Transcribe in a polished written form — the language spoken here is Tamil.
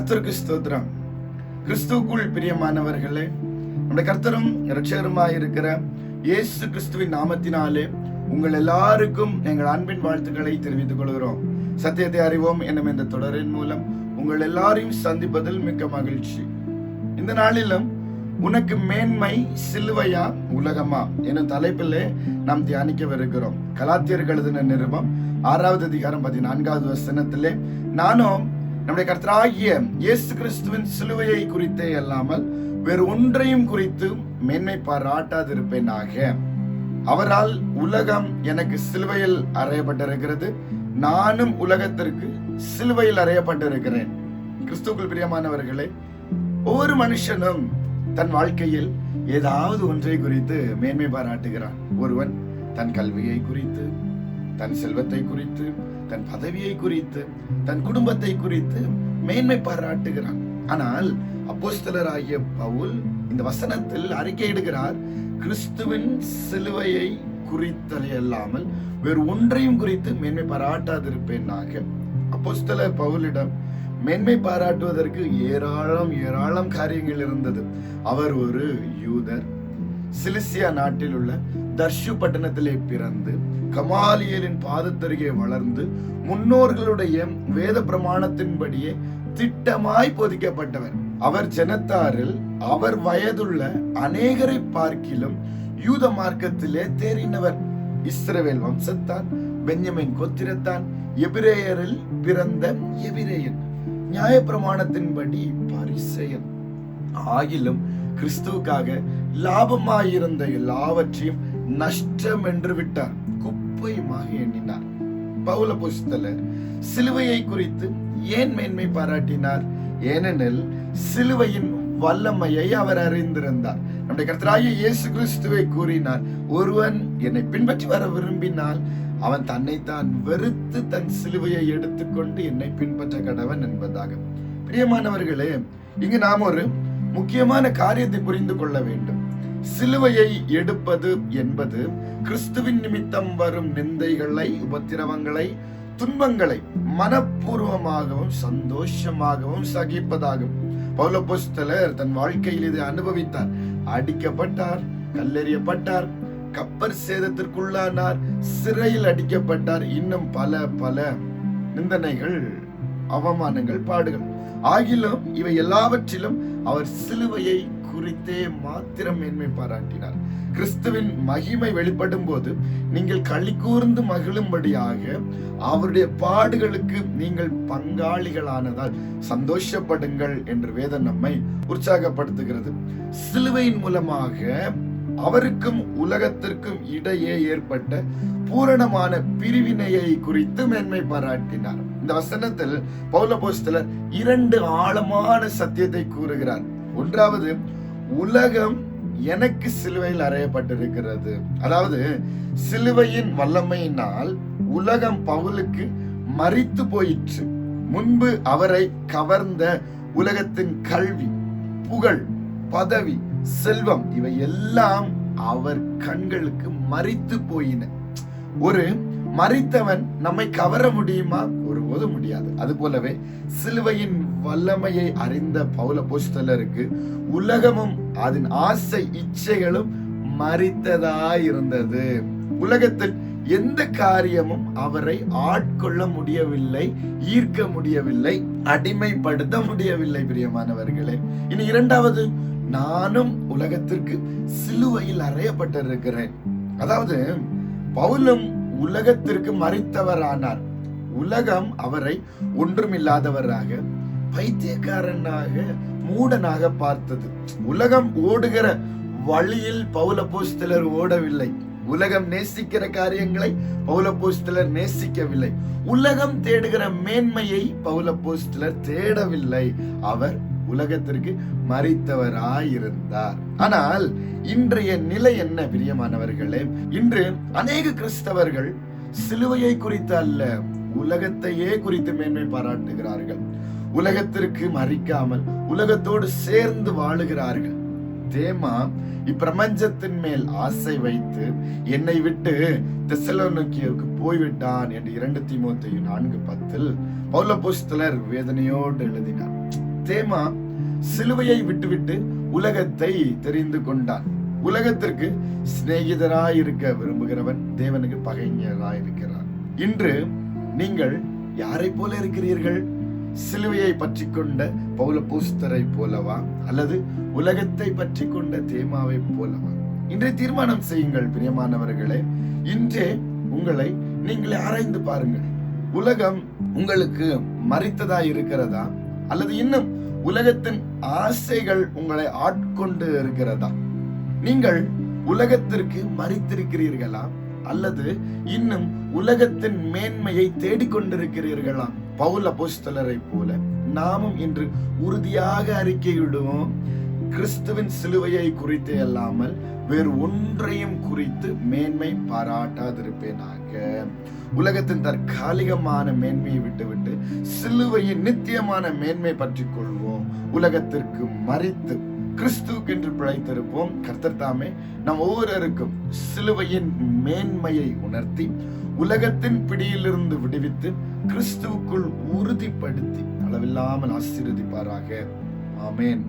கர்த்தருக்கு ஸ்தோத்திரம். கிறிஸ்துவுக்குள் பிரியமானவர்களே, நம்முடைய கர்த்தரும் இரட்சகருமாய் இருக்கிற இயேசு கிறிஸ்துவின் நாமத்தினாலே உங்கள் எல்லாருக்கும் எங்கள் அன்பின் வாழ்த்துக்களை தெரிவித்துக் கொள்கிறோம். சத்தியத்தை அறிவோம் என்னும் இந்த தொடரின் மூலம் உங்கள் எல்லாரையும் சந்திப்பதில் மிக்க மகிழ்ச்சி. இந்த நாளிலும் உனக்கு மேன்மை சிலுவையா உலகமா எனும் தலைப்பிலே நாம் தியானிக்கவிருக்கிறோம். கலாத்தியருக்கு எழுதின நிருபம் 6வது அதிகாரம் 14வது வசனத்திலே, நானும் நம்முடைய கர்த்தராகிய இயேசு கிறிஸ்துவின் சிலுவையை குறித்தே அல்லாமல் வேறு ஒன்றையும் குறித்து மேன்மை பாராட்டாதிருப்பேனாக. அவரால் உலகம் எனக்கு சிலுவையில் அறையப்பட்டிருக்கிறது, நானும் உலகத்திற்கு சிலுவையில் அறையப்பட்டிருக்கிறேன். கிறிஸ்துவுக்குள் பிரியமானவர்களே, ஒவ்வொரு மனுஷனும் தன் வாழ்க்கையில் ஏதாவது ஒன்றை குறித்து மேன்மை பாராட்டுகிறான். ஒருவன் தன் கல்வியை குறித்து, தன் செல்வத்தை குறித்து, தன் பதவியை குறித்து, தன் குடும்பத்தை குறித்து மேன்மை பாராட்டுகிறான். ஆனால் அப்போஸ்தலராகிய பவுல் இந்த வசனத்தில் அறிக்கையிடுகிறார், கிறிஸ்துவின் சிலுவையை குறித்தலே அல்லாமல் வேறு ஒன்றையும் குறித்து மேன்மை பாராட்டாதிருப்பேனாக. அப்போஸ்தலர் பவுலிடம் மேன்மை பாராட்டுவதற்கு ஏராளம் காரியங்கள் இருந்தது. அவர் ஒரு யூதர், சிலிசியா நாட்டில் உள்ள தர்ஷு பட்டணத்திலே பிறந்து கமாலியலின் பாதத்தருகே வளர்ந்து முன்னோர்களுடைய வேத பிரமாணத்தின்படியே திட்டமாய் போதிக்கப்பட்டவர். அவர் ஜனத்தாரில் அவர் வயதுள்ள அநேகரை பார்க்கிலும் யூத மார்க்கத்திலே தேறினவர். இஸ்ரவேல் வம்சத்தான், பென்யமின் கோத்திரத்தான், எபிரேயரில் பிறந்த எபிரேயன், நியாயப்பிரமாணத்தின்படி பரிசேயன். ஆகிலும் கிறிஸ்துவுக்காக லாபமாயிருந்த எல்லாவற்றையும் நஷ்டம் என்று விட்டார், குப்பையுமாக எண்ணினார். பவுல் அப்போஸ்தலர் சிலுவையை குறித்து ஏன் மேன்மை பாராட்டினார்? ஏனெனில் சிலுவையின் வல்லமையை அவர் அறிந்திருந்தார். நம்முடைய கர்த்தராகிய இயேசு கிறிஸ்துவை கூறினார், ஒருவன் என்னை பின்பற்றி வர விரும்பினால் அவன் தன்னைத்தான் வெறுத்து தன் சிலுவையை எடுத்துக்கொண்டு என்னை பின்பற்ற கடவன் என்பதாக. பிரியமானவர்களே, இங்கு நாம் ஒரு முக்கியமான காரியத்தை புரிந்து கொள்ள வேண்டும். சிலுவையை எடுப்பது என்பது கிறிஸ்துவின் நிமித்தம் வரும் நிந்தைகளை, உபத்திரவங்களை, துன்பங்களை மனப்பூர்வமாகவும் சந்தோஷமாகவும் சகிப்பதாகும். பவுல் அப்போஸ்தலர் தன் வாழ்க்கையில் இதை அனுபவித்தார். அடிக்கப்பட்டார், கல்லெறியப்பட்டார், கப்பர் சேதத்திற்குள்ளானார், சிறையில் அடிக்கப்பட்டார், இன்னும் பல நிந்தனைகள், அவமானங்கள், பாடுகள். ஆகிலும் இவை எல்லாவற்றிலும் அவர் சிலுவையை குறித்தே மாத்திரம் மேன்மை பாராட்டினார். கிறிஸ்துவின் மகிமை வெளிப்படும் போது நீங்கள் களி கூர்ந்து மகிழும்படியாக அவருடைய பாடுகளுக்கு நீங்கள் பங்காளிகளானதால் சந்தோஷப்படுங்கள் என்று வேதம் நம்மை உற்சாகப்படுத்துகிறது. சிலுவையின் மூலமாக அவருக்கும் உலகத்திற்கும் இடையே ஏற்பட்ட பூரணமான பிரிவினையை குறித்து மேன்மை பாராட்டினார். இந்த வசனத்தில் பவுல் அப்போஸ்தலர் 2 ஆழமான சத்தியத்தை கூறுகிறார். ஒன்றாவது, உலகம் எனக்கு சிலுவையில் அறையப்பட்டிருக்கிறது. அதாவது சிலுவையின் வல்லமையினால் உலகம் பவுலுக்கு மரித்து போயிற்று. முன்பு அவரை கவர்ந்த உலகத்தின் கல்வி, புகழ், பதவி, செல்வம் இவை எல்லாம் அவர் கண்களுக்கு மரித்து போயின. ஒரு மரித்தவன் நம்மை கவர முடியுமா? ஒருபோது முடியாது. அது போலவே சிலுவையின் வல்லமையை அறிந்த பவுல் அப்போஸ்தலருக்கு உலகமும் அதன் ஆசை இச்சைகளும் மரித்ததாயிருந்தது. உலகத்தில் எந்த காரியமும் அவரை ஆட்கொள்ள முடியவில்லை, ஈர்க்க முடியவில்லை, அடிமைப்படுத்த முடியவில்லை. பிரியமானவர்களே, இனி இரண்டாவது, நானும் உலகத்திற்கு சிலுவையில் அறையப்பட்டிருக்கிறேன். அதாவது பவுலும் உலகத்திற்கு மரித்தவரானார். உலகம் அவரை ஒன்றுமில்லாதவராக, பைத்தியக்காரனாக, மூடனாக பார்த்தது. உலகம் ஓடுகிற வழியில் பவுல் அப்போஸ்தலர் ஓடவில்லை. உலகம் நேசிக்கிற காரியங்களை பவுல் அப்போஸ்தலர் நேசிக்கவில்லை. உலகம் தேடுகிற மேன்மையை பவுல் அப்போஸ்தலர் தேடவில்லை. அவர் உலகத்திற்கு மரித்தவராயிருந்தார். ஆனால் இன்றைய நிலை என்ன பிரியமானவர்களே? இன்று அநேக கிறிஸ்தவர்கள் சிலுவையை குறித்து அல்ல, உலகத்தையே குறித்து மேன்மை பாராட்டுகிறார்கள். உலகத்திற்கு மறிக்காமல் உலகத்தோடு சேர்ந்து வாழுகிறார்கள். தேமா இப்பிரபஞ்சத்தின் மேல் ஆசை வைத்து என்னை விட்டு தெசலோனிக்கேவுக்கு போய்விட்டான் என்று 2 தீமோத்தேயு 4:10 பவுல் அப்போஸ்தலர் வேதனையோடு எழுதினார். தேமா சிலுவையை விட்டுவிட்டு உலகத்தை தெரிந்து கொண்டான். உலகத்திற்கு சிநேகிதராய் இருக்க விரும்புகிறவன் தேவனுக்கு பகைஞராய் இருக்கிறான். இன்று நீங்கள் யாரை போல இருக்கிறீர்கள்? சிலுவையை பற்றி கொண்ட பவுலப்போஸ்தரை போலவா, அல்லது உலகத்தை பற்றி கொண்ட தேமாவை போலவா? இன்றைய தீர்மானம் செய்யுங்கள் பிரியமானவர்களே. இன்றே உங்களை நீங்களே ஆராய்ந்து பாருங்கள். உலகம் உங்களுக்கு மறித்ததா இருக்கிறதா, அல்லது இன்னும் உலகத்தின் ஆசைகள் உங்களை ஆட்கொண்டு இருக்கிறதா? நீங்கள் உலகத்திற்கு மறித்திருக்கிறீர்களா, அல்லது இன்னும் உலகத்தின் மேன்மையை தேடிக்கொண்டிருக்கிறீர்களா? பவுல் அப்போஸ்தலரை போல நாமும் இன்று உறுதியாக அறிக்கையிடுவோம், கிறிஸ்துவின் சிலுவையை குறித்து அல்லாமல் வேறு ஒன்றையும் குறித்து மேன்மை பாராட்டாதிருப்பேனாக. உலகத்தின் தற்காலிகமான மேன்மையை விட்டுவிட்டு சிலுவையின் நித்தியமான மேன்மை பற்றி கொள்வோம். உலகத்திற்கு மறித்து கிறிஸ்துவென்று பிழைத்திருப்போம். கர்த்தர் தாமே நம் ஒவ்வொருவருக்கும் சிலுவையின் மேன்மையை உணர்த்தி உலகத்தின் பிடியிலிருந்து விடுவித்து கிறிஸ்துவுக்குள் உறுதிப்படுத்தி அளவில்லாமல் ஆசீர்வதிப்பாராக. ஆமென்.